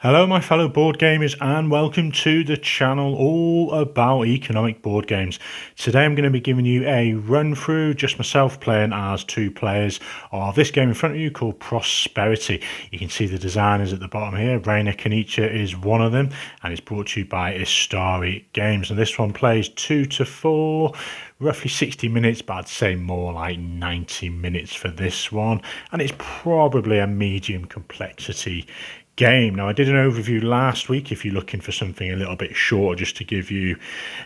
Hello, my fellow board gamers, and welcome to the channel all about economic board games. Today I'm going to be giving you a run through, just myself playing as two players, of this game in front of you called Prosperity. You can see the designers at the bottom here. Reina Kanicha is one of them, and it's brought to you by Istari Games. And this one plays 2 to 4, roughly 60 minutes, but I'd say more like 90 minutes for this one. And it's probably a medium complexity game. Now, I did an overview last week if you're looking for something a little bit shorter, just to give you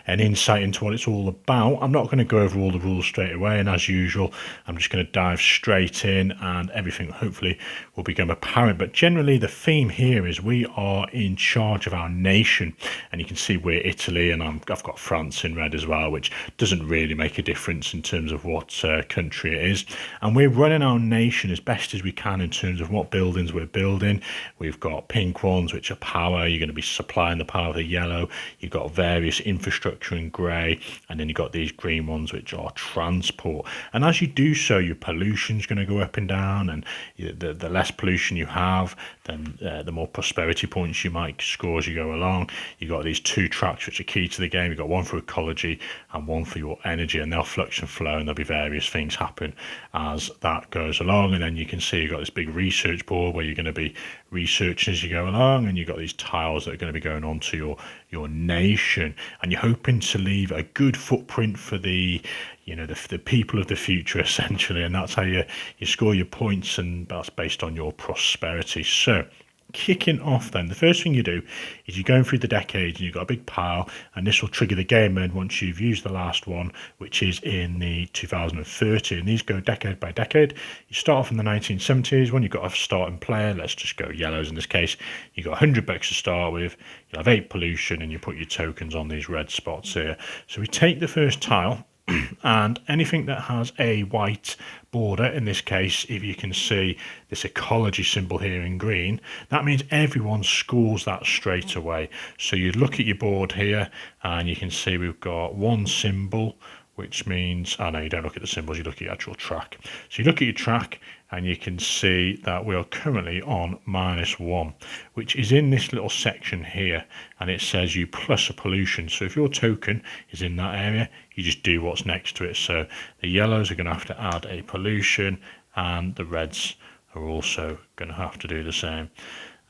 an insight into what it's all about. I'm not going to go over all the rules straight away, and as usual, I'm just going to dive straight in and everything hopefully will become apparent. But generally, the theme here is we are in charge of our nation, and you can see we're Italy, and I've got France in red as well, which doesn't really make a difference in terms of what country it is. And we're running our nation as best as we can in terms of what buildings we're building. We've got pink ones, which are power. You're going to be supplying the power of the yellow. You've got various infrastructure in grey, and then you've got these green ones, which are transport. And as you do so, your pollution's going to go up and down, and the less pollution you have, then the more prosperity points you might score as you go along. You've got these two tracks which are key to the game. You've got one for ecology and one for your energy, and they'll flux and flow, and there'll be various things happen as that goes along. And then you can see you've got this big research board where you're going to be researching as you go along, and you've got these tiles that are going to be going on to your nation, and you're hoping to leave a good footprint for the people of the future, essentially, and that's how you score your points, and that's based on your prosperity. So kicking off then, the first thing you do is you're going through the decades, and you've got a big pile, and this will trigger the game mode once you've used the last one, which is in the 2030, and these go decade by decade. You start off in the 1970s when you've got a starting player. Let's just go yellows in this case. You've got 100 bucks to start with, you'll have 8 pollution, and you put your tokens on these red spots here. So we take the first tile, and anything that has a white border, in this case, if you can see this ecology symbol here in green, that means everyone scores that straight away. So you look at your board here, and you can see we've got one symbol, which means, oh no, you don't look at the symbols, you look at your actual track. So you look at your track, and you can see that we are currently on -1, which is in this little section here, and it says you plus a pollution. So if your token is in that area, you just do what's next to it. So the yellows are going to have to add a pollution, and the reds are also going to have to do the same.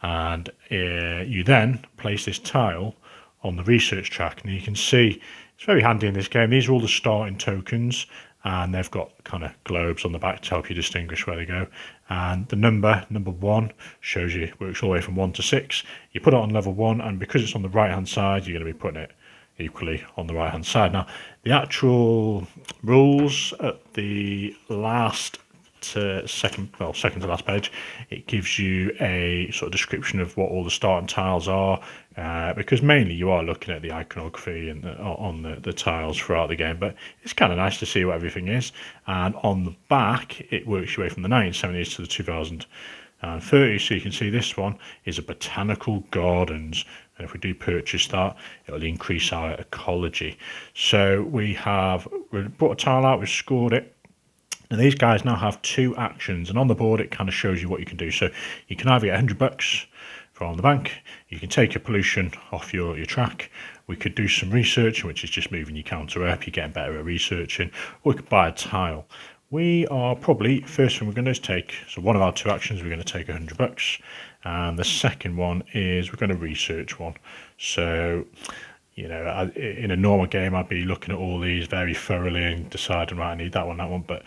And you then place this tile on the research track, and you can see it's very handy in this game. These are all the starting tokens, and they've got kind of globes on the back to help you distinguish where they go. And the number 1 shows you, works all the way from 1 to 6. You put it on level 1, and because it's on the right hand side, you're going to be putting it equally on the right hand side. Now, the actual rules at the last second to last page, it gives you a sort of description of what all the starting tiles are, because mainly you are looking at the iconography and on the tiles throughout the game, but it's kind of nice to see what everything is. And on the back, it works your way from the 1970s to the 2030, so you can see this one is a botanical gardens, and if we do purchase that, it'll increase our ecology. So we brought a tile out, we've scored it. And these guys now have 2 actions, and on the board it kind of shows you what you can do. So you can either get 100 bucks from the bank, you can take your pollution off your track, we could do some research, which is just moving your counter up, you're getting better at researching, or we could buy a tile. We are probably, first thing we're going to take, so one of our 2 actions, we're going to take 100 bucks, and the second one is we're going to research one. So, in a normal game, I'd be looking at all these very thoroughly and deciding, right, I need that one. But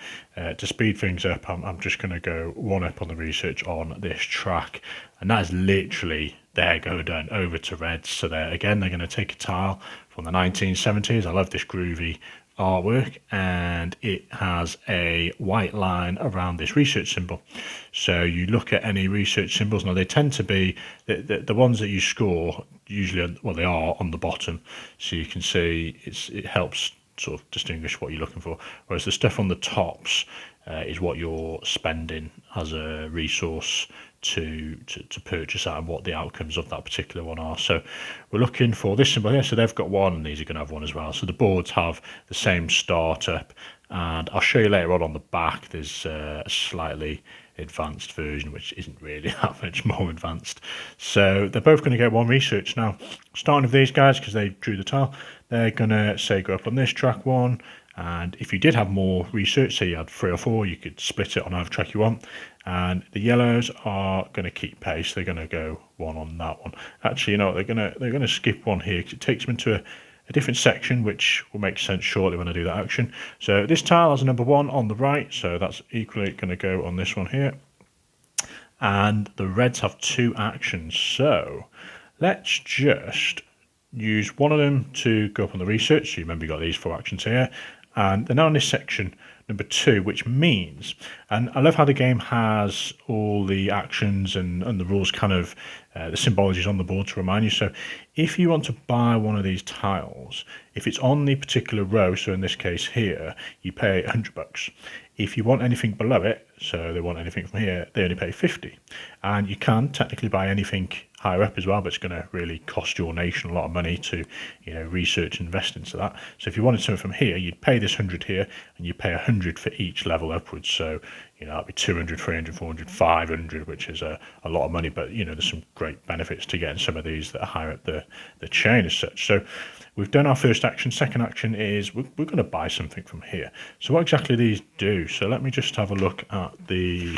to speed things up, I'm just going to go 1 up on the research on this track. And that is literally, there go done, over to reds. So they're going to take a tile from the 1970s. I love this groovy artwork, and it has a white line around this research symbol. So you look at any research symbols, now they tend to be the ones that you score usually, well, they are on the bottom, so you can see it helps sort of distinguish what you're looking for, whereas the stuff on the tops is what you're spending as a resource to purchase that, and what the outcomes of that particular one are. So we're looking for this symbol here, so they've got one, and these are going to have one as well. So the boards have the same startup, and I'll show you later on the back there's a slightly advanced version, which isn't really that much more advanced. So they're both going to get 1 research. Now, starting with these guys, because they drew the tile, they're going to say go up on this track 1. And if you did have more research, say you had 3 or 4, you could split it on either track you want. And the yellows are going to keep pace. They're going to go 1 on that one. Actually, you know, they're going to skip 1 here because it takes them into a different section, which will make sense shortly when I do that action. So this tile has a number 1 on the right, so that's equally going to go on this one here. And the reds have 2 actions, so let's just use one of them to go up on the research. So you remember you got these 4 actions here, and they're now in this section number 2, which means, and I love how the game has all the actions and the rules kind of the symbologies on the board to remind you. So if you want to buy one of these tiles, if it's on the particular row, so in this case here, you pay $100. If you want anything below it, so they want anything from here, they only pay 50. And you can technically buy anything higher up as well, but it's going to really cost your nation a lot of money to, you know, research and invest into that. So if you wanted something from here, you'd pay this 100 here, and you pay 100 for each level upwards. So, you know, that'd be 200, 300, 400, 500, which is a lot of money. But, you know, there's some great benefits to getting some of these that are higher up the chain as such. So we've done our first action. Second action is we're going to buy something from here. So what exactly these do? So let me just have a look at the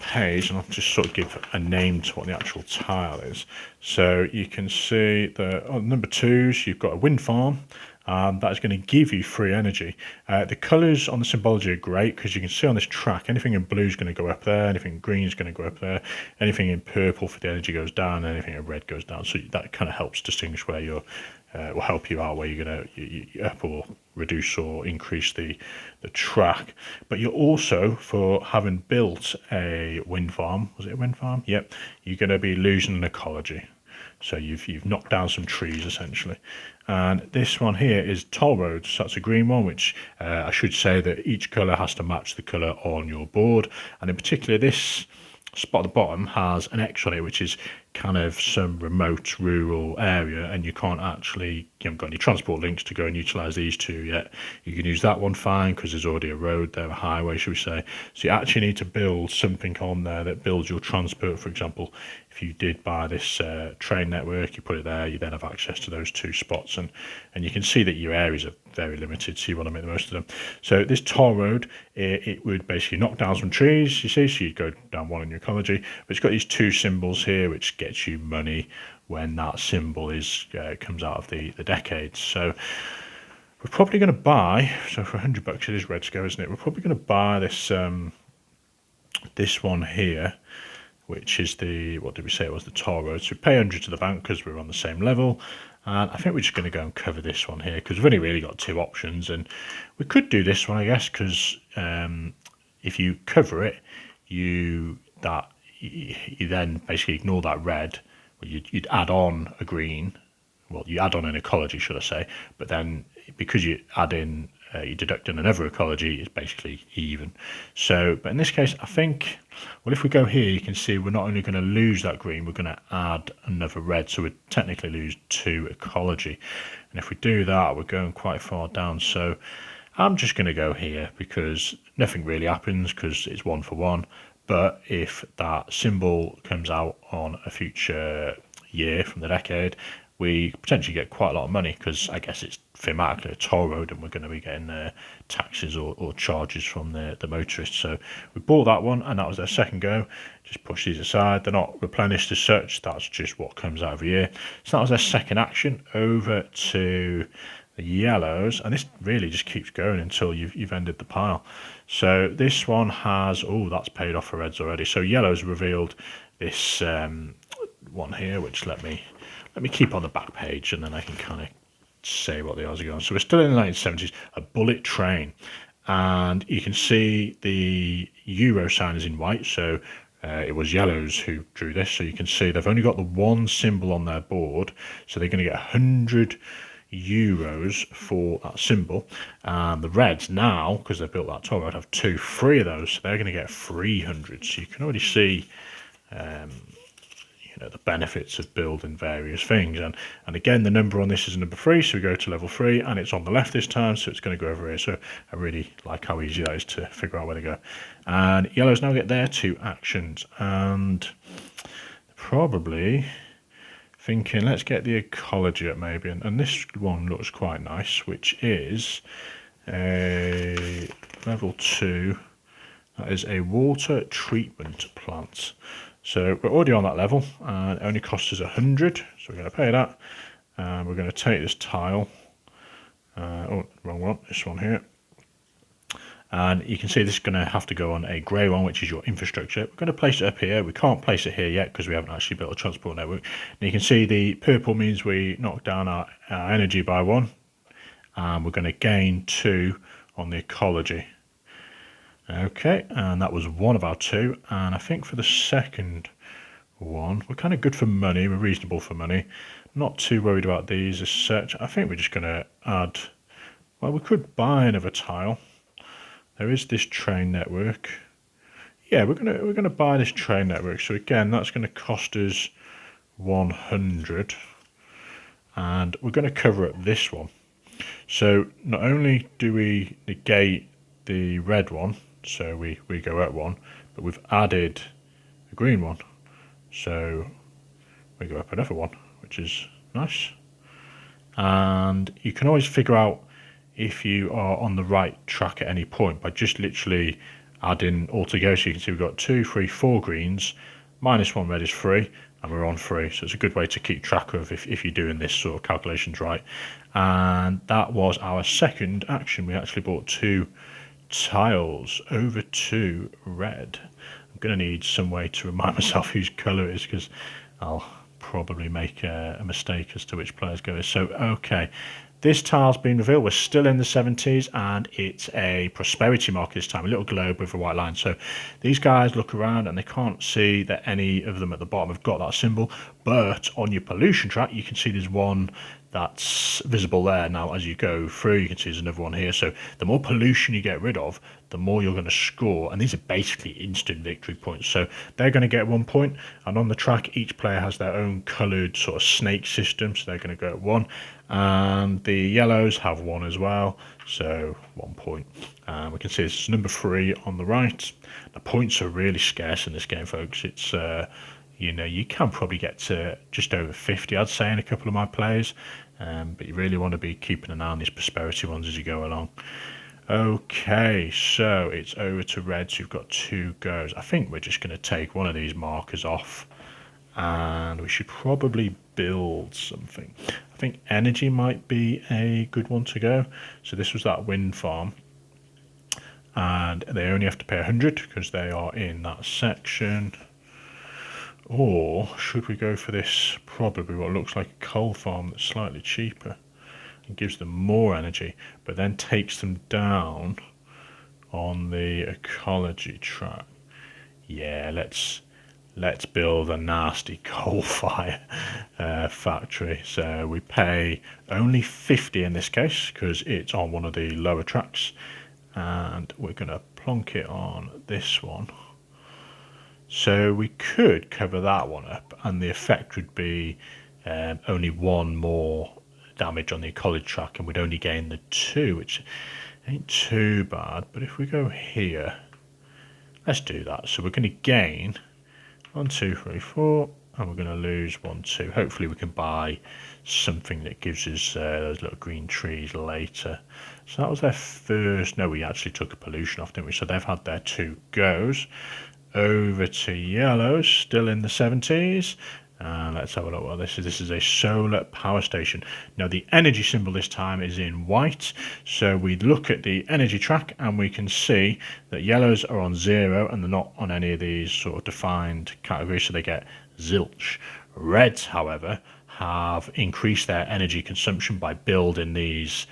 page, and I'll just sort of give a name to what the actual tile is. So you can see that on number 2s, you've got a wind farm. That is going to give you free energy. The colours on the symbology are great because you can see on this track, anything in blue is going to go up there, anything in green is going to go up there, anything in purple for the energy goes down, anything in red goes down. So that kind of helps distinguish where you're, will help you out where you're going to you up or reduce or increase the track. But you're also, for having built a wind farm, was it a wind farm? Yep, you're going to be losing an ecology. So you've knocked down some trees essentially. And this one here is toll roads. So that's a green one, which I should say that each colour has to match the colour on your board. And in particular, this spot at the bottom has an X on it, which is kind of some remote rural area, and you can't actually, you haven't got any transport links to go and utilise these 2 yet. You can use that one fine because there's already a road there, a highway should we say. So you actually need to build something on there that builds your transport. For example, if you did buy this train network, you put it there, you then have access to those 2 spots, and you can see that your areas are very limited, so you want to make the most of them. So this toll road, it would basically knock down some trees, you see, so you'd go down 1 in your ecology, but it's got these 2 symbols here which gets you money when that symbol is comes out of the decades. So we're probably going to buy, so for $100 it is red scale, isn't it? We're probably going to buy this this one here, which is the, what did we say it was, the toll road. So we pay 100 to the bank because we're on the same level. And I think we're just going to go and cover this one here because we've only really got 2 options. And we could do this one, I guess, because if you cover it, you then basically ignore that red. Well, you'd add on a green. Well, you add on an ecology, should I say. But then because you add in, you deduct in another ecology, it's basically even. So, but in this case, I think, well, if we go here, you can see we're not only going to lose that green, we're going to add another red. So we'd technically lose 2 ecology. And if we do that, we're going quite far down. So I'm just going to go here because nothing really happens because it's 1 for 1. But if that symbol comes out on a future year from the decade, we potentially get quite a lot of money because I guess it's thematically a toll road and we're going to be getting taxes or charges from the motorists. So we bought that one and that was their second go. Just push these aside. They're not replenished as such. That's just what comes out every year. So that was their second action. Over to the yellows, and this really just keeps going until you've ended the pile. So this one has, oh, that's paid off for reds already. So yellows revealed this one here, which let me keep on the back page and then I can kind of say what the odds are going. So we're still in the 1970s, a bullet train, and you can see the Euro sign is in white. So it was yellows who drew this. So you can see they've only got the 1 symbol on their board, so they're going to get 100 euros for that symbol. And the reds now, because they've built that toll road, have 3 of those, so they're going to get 300. So you can already see the benefits of building various things. And again, the number on this is number 3, so we go to level 3, and it's on the left this time, so it's going to go over here. So I really like how easy that is to figure out where to go. And yellows now get their 2 actions, and probably thinking let's get the ecology up maybe, and this one looks quite nice, which is a level 2. That is a water treatment plant. So we're already on that level, and it only costs us 100, so we're going to pay that. And we're going to take this tile. Oh, wrong one. This one here. And you can see this is going to have to go on a grey one, which is your infrastructure. We're going to place it up here. We can't place it here yet because we haven't actually built a transport network. And you can see the purple means we knock down our energy by 1. And we're going to gain 2 on the ecology. Okay, and that was one of our 2. And I think for the second one, we're kind of good for money. We're reasonable for money. Not too worried about these as such. I think we're just going to add... Well, we could buy another tile. There is this train network. Yeah, we're gonna buy this train network. So again, that's going to cost us 100, and we're going to cover up this one. So not only do we negate the red one, so we go up 1, but we've added a green one, so we go up another 1, which is nice. And you can always figure out if you are on the right track at any point by just literally adding all together. So you can see we've got 2, 3, 4 greens, minus 1 red is 3, and we're on 3. So it's a good way to keep track of if you're doing this sort of calculations right. And that was our second action. We actually bought 2 tiles over to red. I'm going to need some way to remind myself whose colour it is, because I'll probably make a mistake as to which player's go is. So, okay. This tile's been revealed. We're still in the 70s, and it's a prosperity marker this time, a little globe with a white line. So these guys look around and they can't see that any of them at the bottom have got that symbol, but on your pollution track you can see there's one that's visible there. Now as you go through, you can see there's another one here. So the more pollution you get rid of, the more you're going to score, and these are basically instant victory points. So they're going to get 1 point, and on the track each player has their own coloured sort of snake system, so they're going to go at 1, and the yellows have 1 as well, so 1 point. We can see this is number 3 on the right. The points are really scarce in this game, folks. It's you can probably get to just over 50, I'd say, in a couple of my plays, but you really want to be keeping an eye on these prosperity ones as you go along. Okay, so it's over to red, so you've got 2 goes. I think we're just going to take one of these markers off, and we should probably build something. I think energy might be a good one to go. So this was that wind farm, and they only have to pay 100 because they are in that section. Or should we go for this, probably what looks like a coal farm that's slightly cheaper and gives them more energy, but then takes them down on the ecology track? Yeah, let's build a nasty coal fire factory. So we pay only 50 in this case because it's on one of the lower tracks, and we're going to plonk it on this one. So we could cover that one up, and the effect would be only 1 more damage on the ecology track, and we'd only gain the 2, which ain't too bad. But if we go here, let's do that. So we're going to gain 1, 2, 3, 4, and we're going to lose 1, 2. Hopefully we can buy something that gives us those little green trees later. So that was their first. No, we actually took a pollution off, didn't we? So they've had their 2 goes. Over to yellows, still in the 70s. Let's have a look what this is. This is a solar power station. Now the energy symbol this time is in white. So we look at the energy track and we can see that yellows are on 0 and they're not on any of these sort of defined categories, so they get zilch. Reds, however, have increased their energy consumption by building these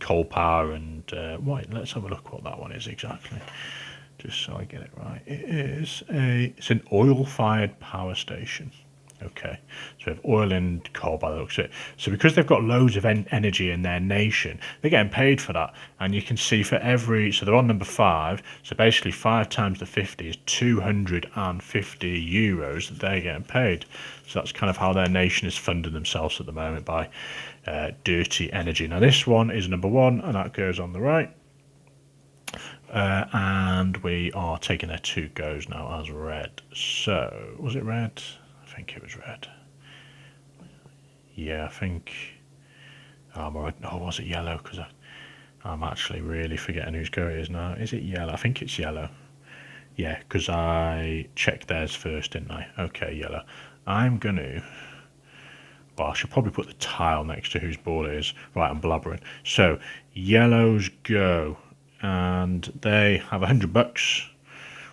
coal power and wait, let's have a look what that one is exactly. Just so I get it right, it's an oil-fired power station. Okay, so we have oil and coal by the looks of it. So because they've got loads of energy in their nation, they're getting paid for that. And you can see for every, so they're on number 5. So basically 5 times the 50 is 250 euros that they're getting paid. So that's kind of how their nation is funding themselves at the moment, by dirty energy. Now this one is number 1, and that goes on the right. And we are taking their 2 goes now as red. So was it red? I think it was red. Yeah, I think. Oh, was it yellow? Because I'm actually really forgetting whose go it is now. Is it yellow? I think it's yellow. Yeah, because I checked theirs first, didn't I? Okay, yellow. I'm going to. Well, I should probably put the tile next to whose ball it is. Right, I'm blabbering. So, yellow's go. And they have $100.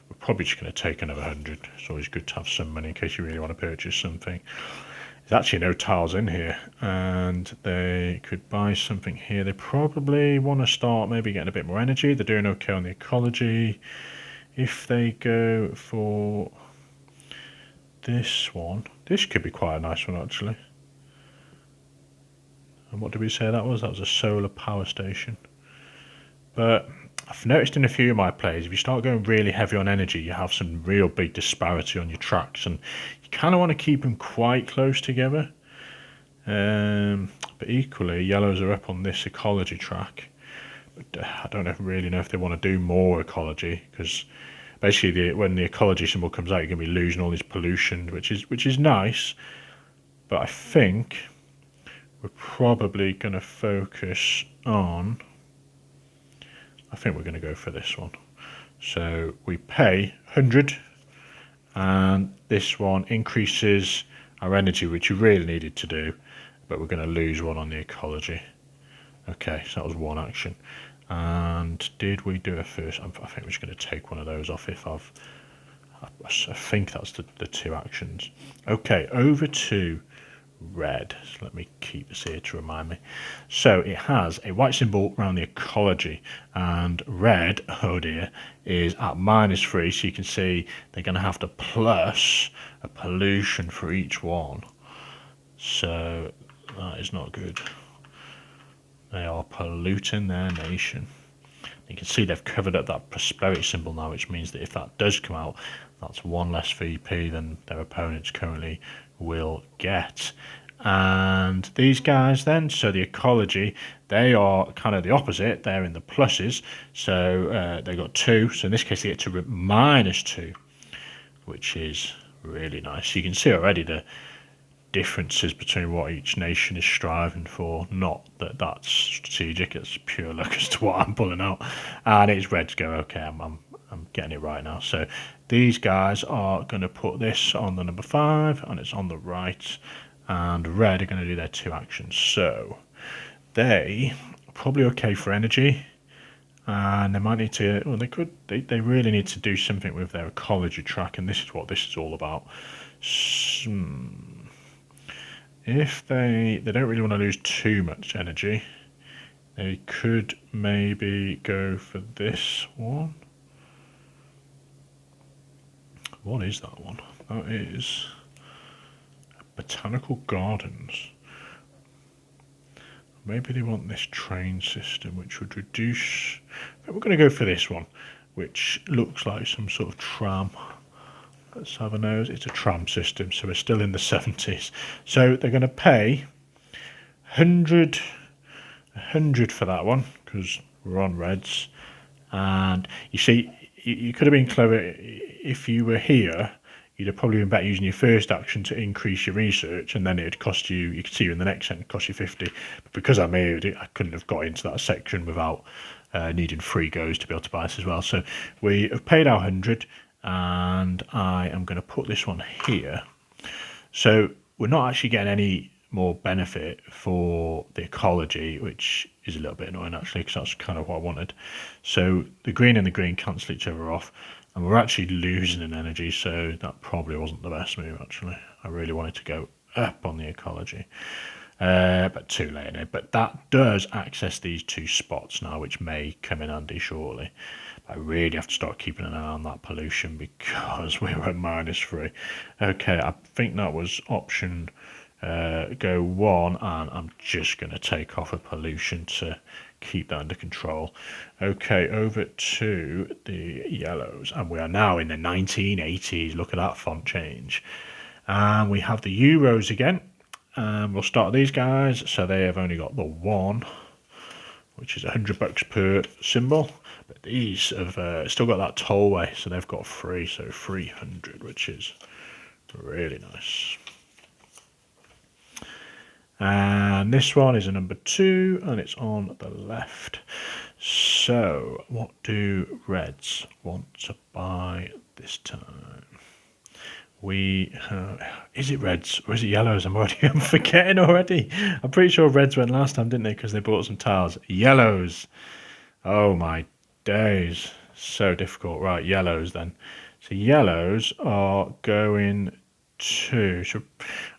We're probably just going to take another 100. It's always good to have some money in case you really want to purchase something. There's actually no tiles in here, and they could buy something here. They probably want to start maybe getting a bit more energy. They're doing okay on the ecology. If they go for this one, this could be quite a nice one actually. And what did we say that was? That was a solar power station. But I've noticed in a few of my plays, if you start going really heavy on energy, you have some real big disparity on your tracks, and you kind of want to keep them quite close together. But equally, yellows are up on this ecology track. But I don't really know if they want to do more ecology, because basically when the ecology symbol comes out, you're going to be losing all this pollution, which is nice. But I think we're probably going to focus on. I think we're going to go for this one. So we pay 100, and this one increases our energy, which you really needed to do, but we're going to lose 1 on the ecology. Okay, so that was 1 action. And did we do a first? I think we're just going to take one of those off if I think that's the 2 actions. Okay, over to red. So let me keep this here to remind me. So it has a white symbol around the ecology, and red, oh dear, is at -3. So you can see they're going to have to plus a pollution for each one. So that is not good. They are polluting their nation. You can see they've covered up that prosperity symbol now, which means that if that does come out, that's 1 less VP than their opponents currently will get. And these guys then, so the ecology, they are kind of the opposite. They're in the pluses, so they got 2. So in this case, they get to -2, which is really nice. You can see already the differences between what each nation is striving for. Not that that's strategic; it's pure luck as to what I'm pulling out. And it's red to go. Okay, I'm getting it right now. So these guys are going to put this on the number 5, and it's on the right. And red are going to do their 2 actions. So they are probably okay for energy, and they might need to. Well, they really need to do something with their ecology track, and this is what this is all about. If they don't really want to lose too much energy, they could maybe go for this one. What is that one? That is Botanical Gardens. Maybe they want this train system, which would reduce. We're going to go for this one, which looks like some sort of tram. Let's have a nose. It's a tram system, so we're still in the 70s. So they're going to pay 100 for that one, because we're on reds. And you see, you could have been clever if you were here. You'd have probably been better using your first action to increase your research, and then it'd cost you. You could see in the next sentence cost you 50. But because I moved it, I couldn't have got into that section without needing 3 goes to be able to buy this as well. So we have paid our 100, and I am going to put this one here. So we're not actually getting any more benefit for the ecology, which is a little bit annoying actually, because that's kind of what I wanted. So the green and the green cancel each other off, and we're actually losing in energy, so that probably wasn't the best move actually. I really wanted to go up on the ecology, but too late in it. But that does access these 2 spots now, which may come in handy shortly. I really have to start keeping an eye on that pollution because we were at -3. Okay, I think that was option go 1, and I'm just going to take off a pollution to keep that under control. Okay, over to the yellows, and we are now in the 1980s. Look at that font change. And we have the euros again, and we'll start these guys. So they have only got the 1, which is $100 per symbol, but these have still got that tollway, so they've got 3, so 300, which is really nice. And this one is a number 2, and it's on the left. So what do reds want to buy this time? Is it reds or is it yellows? I'm forgetting already. I'm pretty sure reds went last time, didn't they? Because they bought some tiles. Yellows. Oh my days. So difficult. Right, yellows then. So yellows are going to... So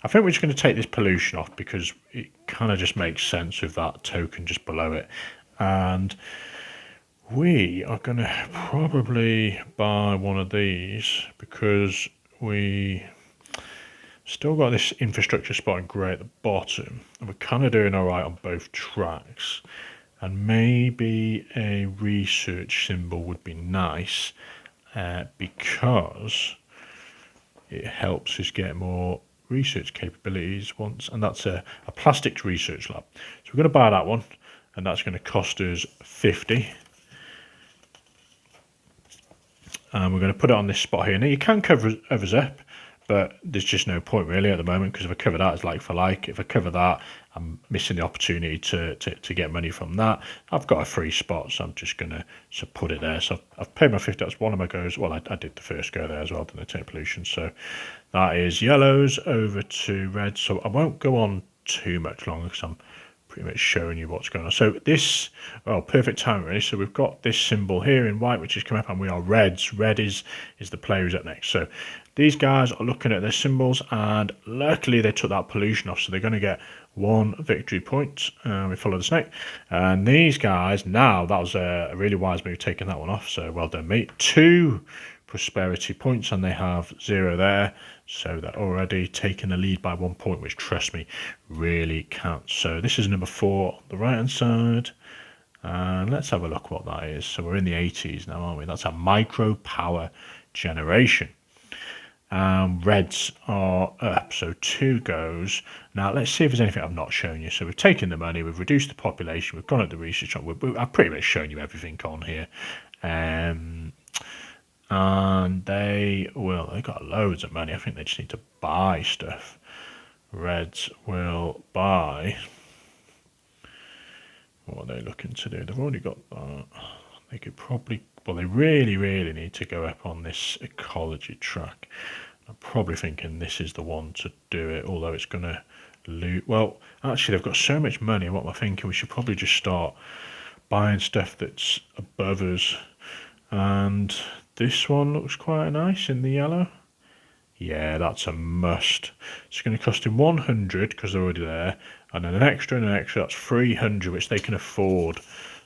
I think we're just going to take this pollution off because it kind of just makes sense with that token just below it. And we are going to probably buy one of these because we still got this infrastructure spot in grey at the bottom, and we're kind of doing all right on both tracks. And maybe a research symbol would be nice because it helps us get more research capabilities once, and that's a plastics research lab. So we're going to buy that one, and that's going to cost us 50. And we're going to put it on this spot here. Now you can cover others up, but there's just no point really at the moment, because if I cover that, it's like for like. If I cover that, I'm missing the opportunity to get money from that. I've got a free spot, so I'm just going to put it there. So I've paid my 50. That's one of my goes. Well, I did the first go there as well, didn't I, take pollution. So that is yellows over to reds. So I won't go on too much longer because I'm pretty much showing you what's going on. So this, well, perfect time really. So we've got this symbol here in white, which is coming up, and we are reds. Red is the player who's up next. So these guys are looking at their symbols, and luckily they took that pollution off, so they're going to get 1 victory point. We follow the snake, and these guys, now that was a really wise move taking that one off, so well done mate. 2 prosperity points, and they have 0 there, so they're already taking the lead by 1 point, which, trust me, really counts. So this is number 4 on the right hand side, and let's have a look what that is. So we're in the 80s now, aren't we? That's a micro power generation. Reds are up, so 2 goes. Now let's see if there's anything I've not shown you. So we've taken the money, we've reduced the population, we've gone at the research. I've pretty much shown you everything on here. And they got loads of money. I think they just need to buy stuff. Reds will buy. What are they looking to do? They've already got that. They could probably, well, they really need to go up on this ecology track. I'm probably thinking this is the one to do it, although it's going to loot. Well, actually, they've got so much money. What am I thinking? We should probably just start buying stuff that's above us. And this one looks quite nice in the yellow. Yeah, that's a must. It's going to cost him 100 because they're already there, and then an extra and an extra. That's 300, which they can afford.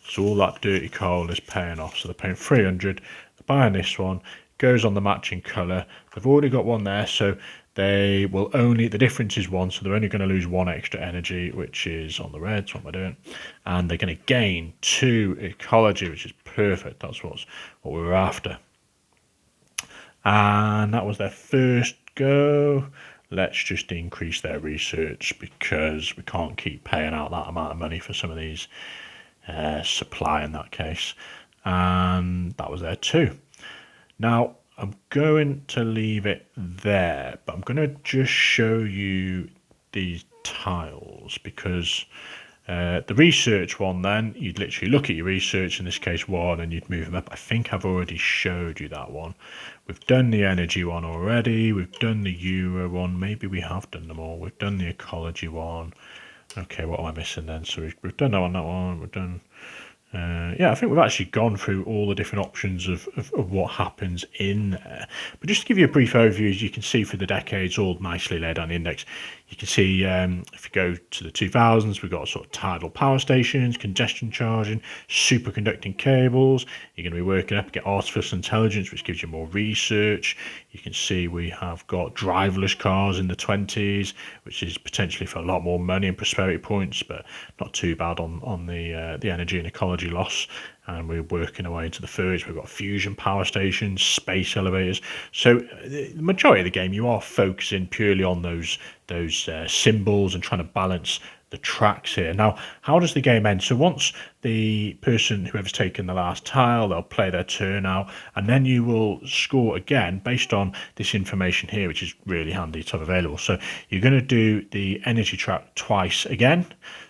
So all that dirty coal is paying off. So they're paying 300. They're buying this one. Goes on the matching colour. They've already got one there, so they will only, the difference is 1, so they're only going to lose 1 extra energy, which is on the reds. What am I doing? And they're going to gain 2 ecology, which is perfect. That's what we were after. And that was their first go. Let's just increase their research because we can't keep paying out that amount of money for some of these supply in that case. And that was there too. Now I'm going to leave it there, but I'm going to just show you these tiles because the research one, then you'd literally look at your research, in this case 1, and you'd move them up. I think I've already showed you that one. We've done the energy one already. We've done the Euro one. Maybe we have done them all. We've done the ecology one. Okay, what am I missing then? So we've done that one. We've done Yeah, I think we've actually gone through all the different options of what happens in there. But just to give you a brief overview, as you can see for the decades, all nicely laid on the index, you can see if you go to the 2000s, we've got sort of tidal power stations, congestion charging, superconducting cables. You're going to be working up, get artificial intelligence, which gives you more research. You can see we have got driverless cars in the 20s, which is potentially for a lot more money and prosperity points, but not too bad on the energy and ecology loss. And we're working our way into the 30s. We've got fusion power stations, space elevators. So the majority of the game, you are focusing purely on those symbols and trying to balance the tracks here. Now, how does the game end? So once the person, whoever's taken the last tile, they'll play their turn out, and then you will score again based on this information here, which is really handy to have available. So you're going to do the energy track twice again.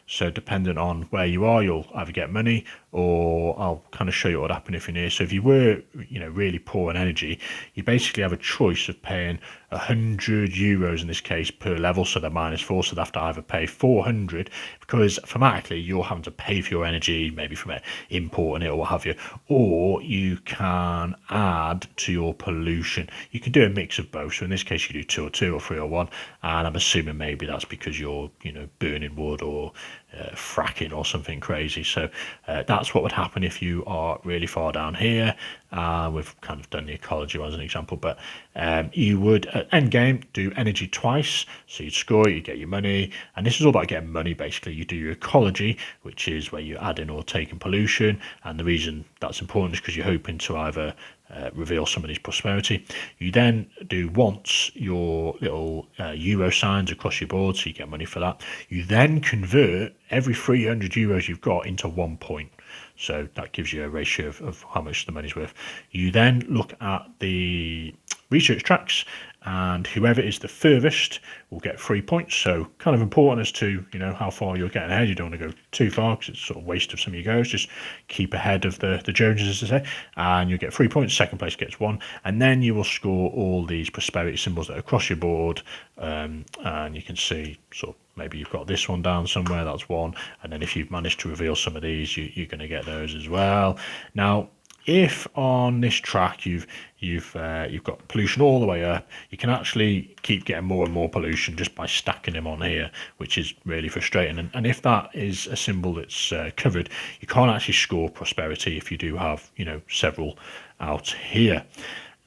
So depending on where you are, you'll either get money, or I'll kind of show you what would happen if you're near. So if you were, really poor on energy, you basically have a choice of paying €100 in this case per level. So they're -4, so they have to either pay 400 because thematically you're having to pay for your energy, maybe from importing it or what have you, or you can add to your pollution. You can do a mix of both. So in this case, you do 2 or 2 or 3 or 1, and I'm assuming maybe that's because you're, burning wood or fracking or something crazy. So that's what would happen if you are really far down here. We've kind of done the ecology as an example, but you would at end game do energy twice. So you'd score, you get your money, and this is all about getting money. Basically, you do your ecology, which is where you add in or take in pollution, and the reason that's important is because you're hoping to either reveal somebody's prosperity. You then do once your little euro signs across your board, so you get money for that. You then convert every €300 you've got into 1 point. So that gives you a ratio of how much the money's worth. You then look at the research tracks, and whoever is the furthest will get 3 points. So kind of important as to how far you're getting ahead. You don't want to go too far because it's sort of waste of some of your goes. Just keep ahead of the Joneses, as they say, and you get 3 points. Second place gets 1, and then you will score all these prosperity symbols that are across your board. And you can see sort of maybe you've got this one down somewhere, that's 1, and then if you've managed to reveal some of these, you're going to get those as well. Now, if on this track you've got pollution all the way up, you can actually keep getting more and more pollution just by stacking them on here, which is really frustrating. And if that is a symbol that's covered, you can't actually score prosperity if you do have several out here.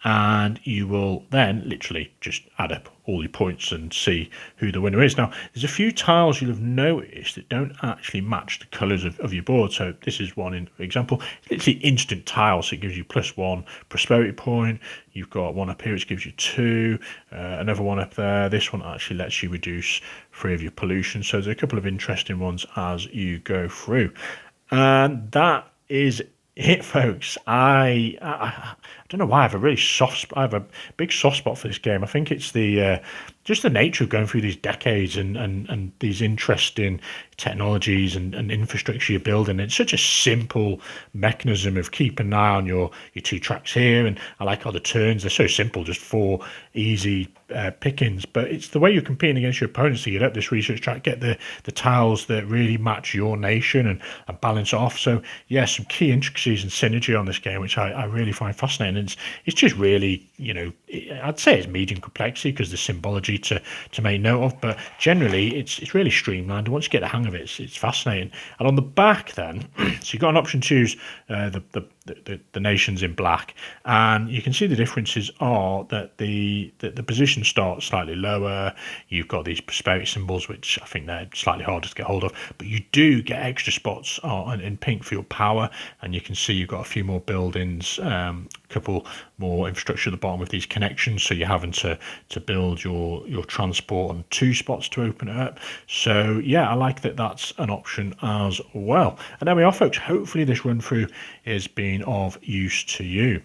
And you will then literally just add up all your points and see who the winner is. Now, there's a few tiles you'll have noticed that don't actually match the colours of your board. So this is one example. It's literally instant tiles, so it gives you +1 prosperity point. You've got one up here which gives you 2, another one up there. This one actually lets you reduce 3 of your pollution. So there's a couple of interesting ones as you go through. And that is it, folks. I don't know why I have a big soft spot for this game. I think it's the just the nature of going through these decades and these interesting technologies and infrastructure you're building. It's such a simple mechanism of keeping an eye on your 2 tracks here, and I like how the turns are so simple, just 4 easy pickings. But it's the way you're competing against your opponents to get up this research track, get the tiles that really match your nation and balance off. So yeah, some key intricacies and synergy on this game, which I really find fascinating. And it's just really, I'd say it's medium complexity because the symbology to make note of, but generally it's really streamlined. Once you get the hang of it, it's fascinating. And on the back then, so you've got an option to choose the nations in black, and you can see the differences are that the position starts slightly lower. You've got these prosperity symbols, which I think they're slightly harder to get hold of, but you do get extra spots in pink for your power, and you can see you've got a few more buildings, a couple more infrastructure at the bottom with these connections, so you're having to build your transport on 2 spots to open it up. So yeah, I like that that's an option as well. And there we are, folks. Hopefully this run through has been of use to you.